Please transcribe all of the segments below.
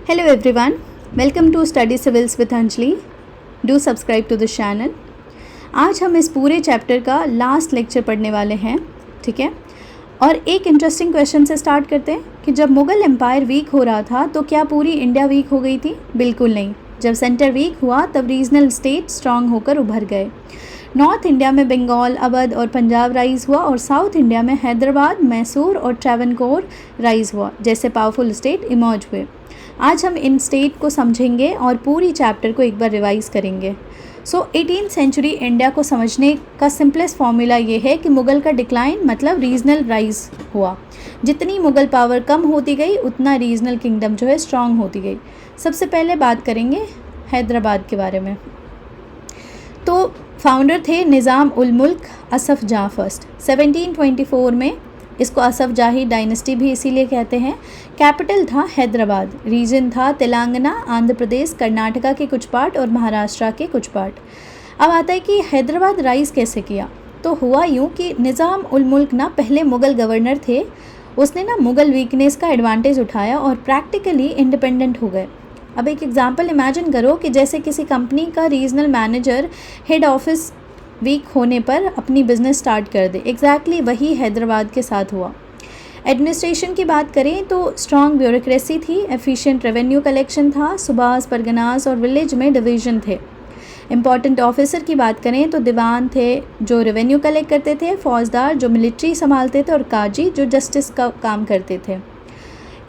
Hello everyone, welcome to Study Civils with Anjali. Do subscribe to the channel. आज हम इस पूरे chapter का लास्ट लेक्चर पढ़ने वाले हैं, ठीक है। और एक इंटरेस्टिंग क्वेश्चन से स्टार्ट करते हैं कि जब मुग़ल एम्पायर वीक हो रहा था तो क्या पूरी इंडिया वीक हो गई थी? बिल्कुल नहीं। जब सेंटर वीक हुआ तब रीजनल स्टेट स्ट्रांग होकर उभर गए। नॉर्थ इंडिया में बंगाल, अवध और पंजाब राइज हुआ और साउथ इंडिया में हैदराबाद, मैसूर और ट्रावनकोर राइज हुआ जैसे पावरफुल स्टेट इमर्ज हुए। आज हम इन स्टेट को समझेंगे और पूरी चैप्टर को एक बार रिवाइज़ करेंगे। 18th सेंचुरी इंडिया को समझने का सिंपलेस्ट फॉर्मूला ये है कि मुग़ल का डिक्लाइन मतलब रीजनल राइज हुआ। जितनी मुग़ल पावर कम होती गई उतना रीजनल किंगडम जो है स्ट्रांग होती गई। सबसे पहले बात करेंगे हैदराबाद के बारे में। तो फाउंडर थे निज़ाम उल मुल्क असफ़ जाह फर्स्ट। 1724 में इसको असफ़ जाही डायनेस्टी भी इसीलिए कहते हैं। कैपिटल था हैदराबाद, रीजन था तेलंगाना, आंध्र प्रदेश, कर्नाटका के कुछ पार्ट और महाराष्ट्र के कुछ पार्ट। अब आता है कि हैदराबाद राइज़ कैसे किया। तो हुआ यूँ कि निज़ाम उल मुल्क ना पहले मुग़ल गवर्नर थे। उसने ना मुग़ल वीकनेस का एडवांटेज उठाया और प्रैक्टिकली इंडिपेंडेंट हो गए। अब एक एग्जांपल इमेजिन करो कि जैसे किसी कंपनी का regional manager head office weak होने पर अपनी बिज़नेस स्टार्ट कर दे। एग्जैक्टली वही हैदराबाद के साथ हुआ। एडमिनिस्ट्रेशन की बात करें तो स्ट्रॉन्ग ब्यूरोक्रेसी थी, एफिशिएंट रेवेन्यू कलेक्शन था, सूबास, परगनास और विलेज में डिवीज़न थे। इंपॉर्टेंट ऑफिसर की बात करें तो दीवान थे जो रेवेन्यू कलेक्ट करते थे, फौजदार जो मिलिट्री संभालते थे और काजी जो जस्टिस का काम करते थे।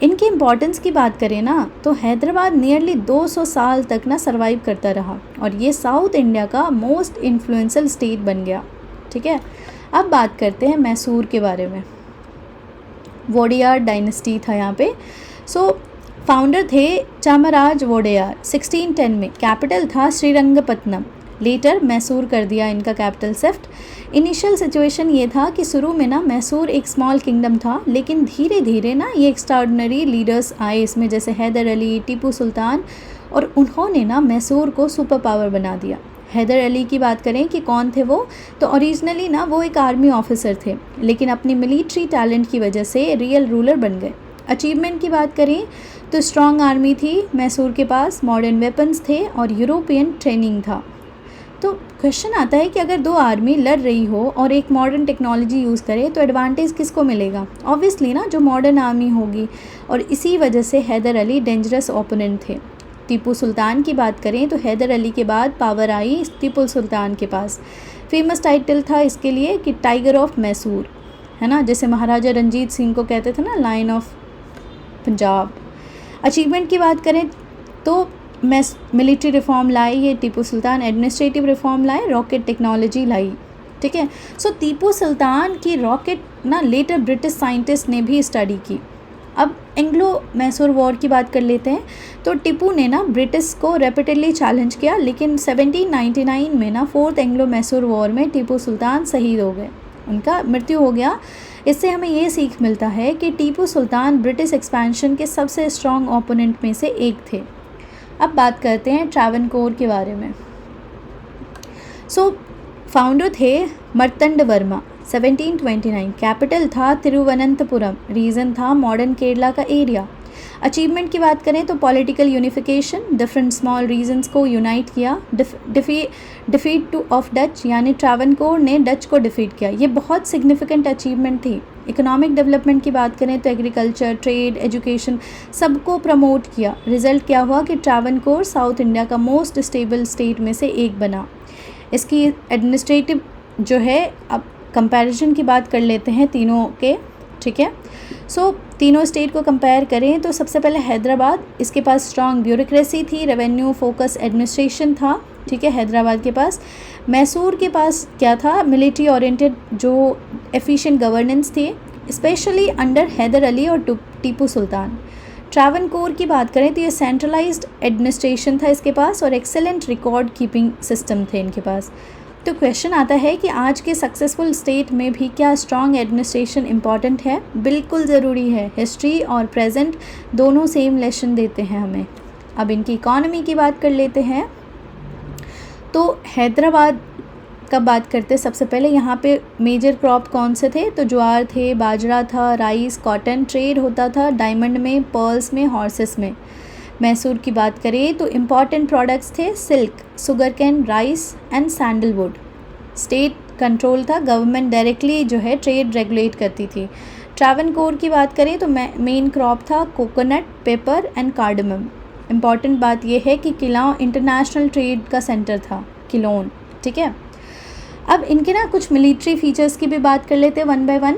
इनकी इम्पॉर्टेंस की बात करें ना तो हैदराबाद नियरली 200 साल तक ना सर्वाइव करता रहा और ये साउथ इंडिया का मोस्ट इन्फ्लुएंशियल स्टेट बन गया, ठीक है। अब बात करते हैं मैसूर के बारे में। वोडेयार डायनेस्टी था यहाँ पे। फाउंडर थे चामराज वोडेयार। 1610 में कैपिटल था श्रीरंगपत्तनम। लेटर मैसूर कर दिया इनका कैपिटल शिफ्ट। इनिशियल सिचुएशन ये था कि शुरू में ना मैसूर एक स्मॉल किंगडम था, लेकिन धीरे धीरे ना ये एक्स्ट्राऑर्डिनरी लीडर्स आए इसमें, जैसे हैदर अली, टीपू सुल्तान, और उन्होंने ना मैसूर को सुपर पावर बना दिया। हैदर अली की बात करें कि कौन थे वो, तो ओरिजिनली ना वो एक आर्मी ऑफिसर थे, लेकिन अपनी मिलिट्री टैलेंट की वजह से रियल रूलर बन गए। अचीवमेंट की बात करें तो स्ट्रॉन्ग आर्मी थी मैसूर के पास, मॉडर्न वेपन्स थे और यूरोपियन ट्रेनिंग था। तो क्वेश्चन आता है कि अगर दो आर्मी लड़ रही हो और एक मॉडर्न टेक्नोलॉजी यूज़ करे तो एडवांटेज किसको मिलेगा? ऑब्वियसली ना जो मॉडर्न आर्मी होगी, और इसी वजह से हैदर अली डेंजरस ओपोनेंट थे। टीपू सुल्तान की बात करें तो हैदर अली के बाद पावर आई टीपू सुल्तान के पास। फेमस टाइटल था इसके लिए कि टाइगर ऑफ मैसूर, है ना, जैसे महाराजा रंजीत सिंह को कहते थे ना लायन ऑफ पंजाब। अचीवमेंट की बात करें तो मिलिट्री रिफॉर्म लाई ये टीपू सुल्तान, एडमिनिस्ट्रेटिव रिफॉर्म लाए, रॉकेट टेक्नोलॉजी लाई, ठीक है। टीपू सुल्तान की रॉकेट ना लेटर ब्रिटिश साइंटिस्ट ने भी स्टडी की। अब एंग्लो मैसूर वॉर की बात कर लेते हैं। तो टीपू ने ना ब्रिटिश को रेपिटेडली चैलेंज किया, लेकिन 1799 में ना 4th एंग्लो मैसूर वॉर में टीपू सुल्तान शहीद हो गए, उनका मृत्यु हो गया। इससे हमें ये सीख मिलता है कि टीपू सुल्तान ब्रिटिश एक्सपेंशन के सबसे स्ट्रॉन्ग ओपोनेंट में से एक थे। अब बात करते हैं ट्रावनकोर के बारे में। फाउंडर थे मर्तंड वर्मा। 1729 कैपिटल था तिरुवनंतपुरम, रीजन था मॉडर्न केरला का एरिया। अचीवमेंट की बात करें तो political unification, different small regions को यूनाइट किया। डिफीट टू ऑफ डच, यानी ट्रावनकोर ने डच को डिफीट किया, ये बहुत सिग्निफिकेंट अचीवमेंट थी। इकोनॉमिक डेवलपमेंट की बात करें तो एग्रीकल्चर, ट्रेड, एजुकेशन सबको प्रमोट किया। रिजल्ट क्या हुआ कि ट्रावनकोर साउथ इंडिया का मोस्ट स्टेबल स्टेट में से एक बना। इसकी एडमिनिस्ट्रेटिव जो है, अब कंपैरिजन की बात कर लेते हैं तीनों के, ठीक है। तीनों स्टेट को कंपेयर करें तो सबसे पहले हैदराबाद, इसके पास स्ट्रॉन्ग ब्यूरोक्रेसी थी, रेवेन्यू फोकस एडमिनिस्ट्रेशन था, ठीक है, हैदराबाद के पास। मैसूर के पास क्या था? मिलिट्री ओरिएंटेड जो एफिशिएंट गवर्नेंस थी, स्पेशली अंडर हैदर अली और टीपू सुल्तान। ट्रावनकोर की बात करें तो ये सेंट्रलाइज्ड एडमिनिस्ट्रेशन था इसके पास और एक्सेलेंट रिकॉर्ड कीपिंग सिस्टम थे इनके पास। तो क्वेश्चन आता है कि आज के सक्सेसफुल स्टेट में भी क्या स्ट्रॉन्ग एडमिनिस्ट्रेशन इम्पॉर्टेंट है? बिल्कुल ज़रूरी है। हिस्ट्री और प्रेजेंट दोनों सेम लेसन देते हैं हमें। अब इनकी इकॉनमी की बात कर लेते हैं। तो हैदराबाद का बात करते सबसे पहले यहाँ पे मेजर क्रॉप कौन से थे? तो ज्वार थे, बाजरा था, राइस, कॉटन, ट्रेड होता था डायमंड में, पर्ल्स में, हॉर्सेस में। मैसूर की बात करें तो इम्पॉर्टेंट प्रोडक्ट्स थे silk, sugar cane, rice and sandalwood. State control था, गवर्नमेंट डायरेक्टली जो है ट्रेड रेगुलेट करती थी। ट्रावनकोर की बात करें तो मेन क्रॉप था coconut, paper and cardamom. Important बात यह है कि किलाओं इंटरनेशनल ट्रेड का सेंटर था, किलोन, ठीक है। अब इनके ना कुछ मिलिट्री फीचर्स की भी बात कर लेते हैं one by one.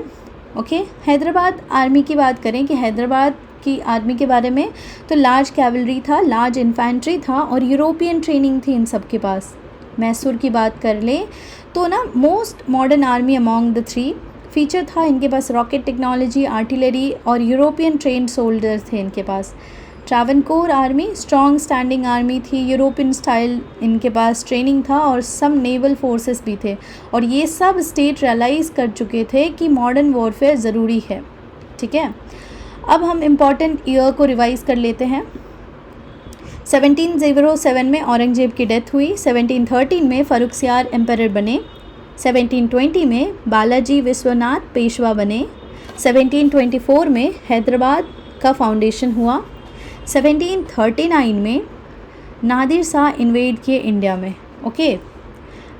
Okay, Hyderabad army की बात करें कि हैदराबाद की आर्मी के बारे में, तो लार्ज कैवलरी था, लार्ज इन्फेंट्री था और यूरोपियन ट्रेनिंग थी इन सब के पास। मैसूर की बात कर लें तो ना most modern army among the three. Feature था इनके पास रॉकेट टेक्नोलॉजी, आर्टिलरी और यूरोपियन ट्रेंड सोल्जर्स थे इनके पास। Travancore army strong standing army थी, यूरोपियन स्टाइल इनके पास ट्रेनिंग था और सम नेवल फोर्सेस भी थे। और ये सब स्टेट रियलाइज़ कर चुके थे कि मॉडर्न वॉरफेयर ज़रूरी है, ठीक है। अब हम इम्पॉर्टेंट ईयर को रिवाइज़ कर लेते हैं। 1707 में औरंगजेब की डेथ हुई। 1713 में फर्रुखसियार एम्परर बने। 1720 में बालाजी विश्वनाथ पेशवा बने। 1724 में हैदराबाद का फाउंडेशन हुआ। 1739 में नादिर शाह इन्वेड किए इंडिया में, ओके।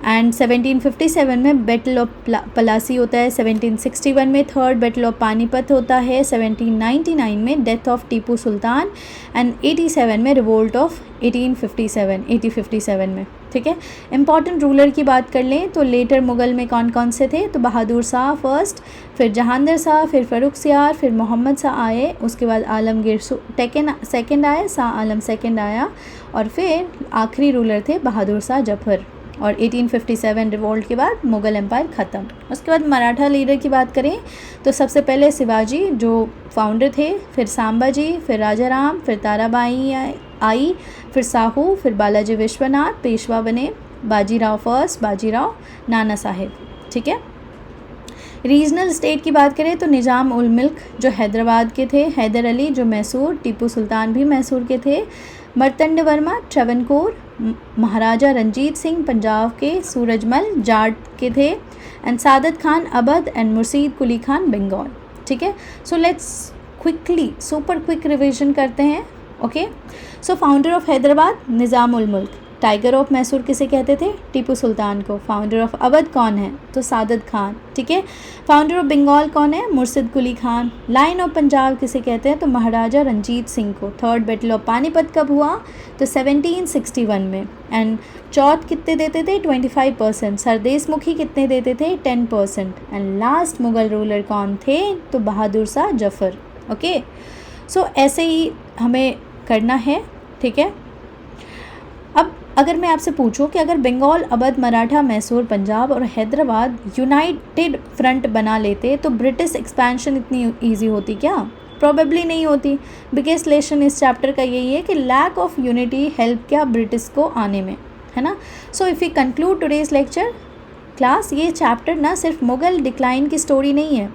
एंड 1757 में बैटल ऑफ पलासी होता है। 1761 में थर्ड बैटल ऑफ पानीपत होता है। 1799 में death of Tipu sultan and 87 में रिवोल्ट ऑफ 1857 में, ठीक है। इंपॉर्टेंट रूलर की बात कर लें तो लेटर मुग़ल में कौन कौन से थे, तो बहादुर शाह फर्स्ट, फिर जहांगीर शाह, फिर फर्रुखसियार, फिर मोहम्मद शाह आए, उसके बाद आलमगीर सेकंड आए, शाह आलम सेकंड आया और फिर आखिरी रूलर थे बहादुर शाह जफर। और 1857 रिवोल्ट के बाद मुग़ल एम्पायर ख़त्म। उसके बाद मराठा लीडर की बात करें तो सबसे पहले शिवाजी जो फाउंडर थे, फिर सांबाजी, फिर राजाराम, फिर ताराबाई आई, फिर साहू, फिर बालाजी विश्वनाथ पेशवा बने, बाजीराव फर्स्ट, बाजीराव नाना साहेब, ठीक है। रीजनल स्टेट की बात करें तो निज़ाम उल मुल्क जो हैदराबाद के थे, हैदर अली जो मैसूर, टीपू सुल्तान भी मैसूर के थे, मर्तंड वर्मा ट्रावनकोर, महाराजा रंजीत सिंह पंजाब के, सूरजमल जाट के थे एंड सादत खान अवध एंड मुर्शीद कुली खान बंगाल, ठीक है। So let's quickly super quick revision करते हैं, okay. So founder of Hyderabad Nizam ul Mulk, tiger of Mysore किसे कहते थे, टीपू सुल्तान को। फाउंडर ऑफ अवध कौन है, तो सादत खान, ठीक है। फाउंडर ऑफ बंगाल कौन है, मुर्शिद कुली खान। लाइन ऑफ पंजाब किसे कहते हैं, तो महाराजा रंजीत सिंह को। थर्ड बैटल ऑफ पानीपत कब हुआ, तो 1761 में। एंड चौथ कितने देते थे, 25%। सरदेशमुखी कितने देते थे, 10%। एंड लास्ट मुग़ल रूलर कौन थे, तो बहादुर शाह जफर, ओके। सो ऐसे ही हमें करना है, ठीक है। अब अगर मैं आपसे पूछूं कि अगर बंगाल, अवध, मराठा, मैसूर, पंजाब और हैदराबाद यूनाइटेड फ्रंट बना लेते तो ब्रिटिश एक्सपेंशन इतनी ईजी होती क्या, प्रोबेबली नहीं होती। बिगेस्ट लेसन इस चैप्टर का यही है कि लैक ऑफ यूनिटी हेल्प क्या ब्रिटिश को आने में, है ना। सो if you conclude today's lecture class, ये चैप्टर ना सिर्फ मुग़ल डिक्लाइन की स्टोरी नहीं है,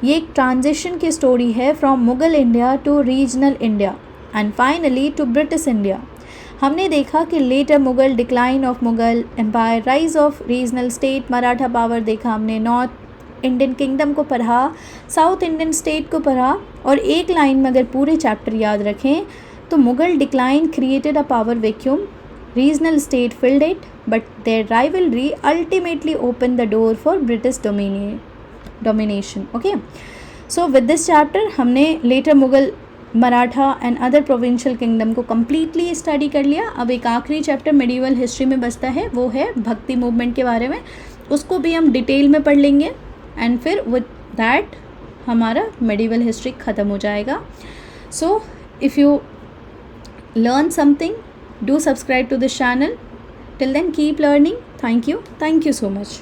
ये एक ट्रांजिशन की स्टोरी है from Mughal India to regional India and finally to British India. हमने देखा कि later Mughal, decline of Mughal empire, rise of regional state, Maratha power देखा हमने, नॉर्थ इंडियन किंगडम को पढ़ा, साउथ इंडियन स्टेट को पढ़ा। और एक लाइन में अगर पूरे चैप्टर याद रखें तो Mughal decline created a power vacuum, regional state filled it, but their rivalry ultimately open the door for British domination, okay. So with this chapter हमने later Mughal, Maratha and other provincial kingdom को completely study कर लिया। अब एक आखिरी chapter medieval history में बचता है, वो है भक्ति मूवमेंट के बारे में, उसको भी हम डिटेल में पढ़ लेंगे एंड फिर विद दैट हमारा मेडिवल हिस्ट्री ख़त्म हो जाएगा। So if you learn something, do subscribe to this channel. Till then keep learning. Thank you so much.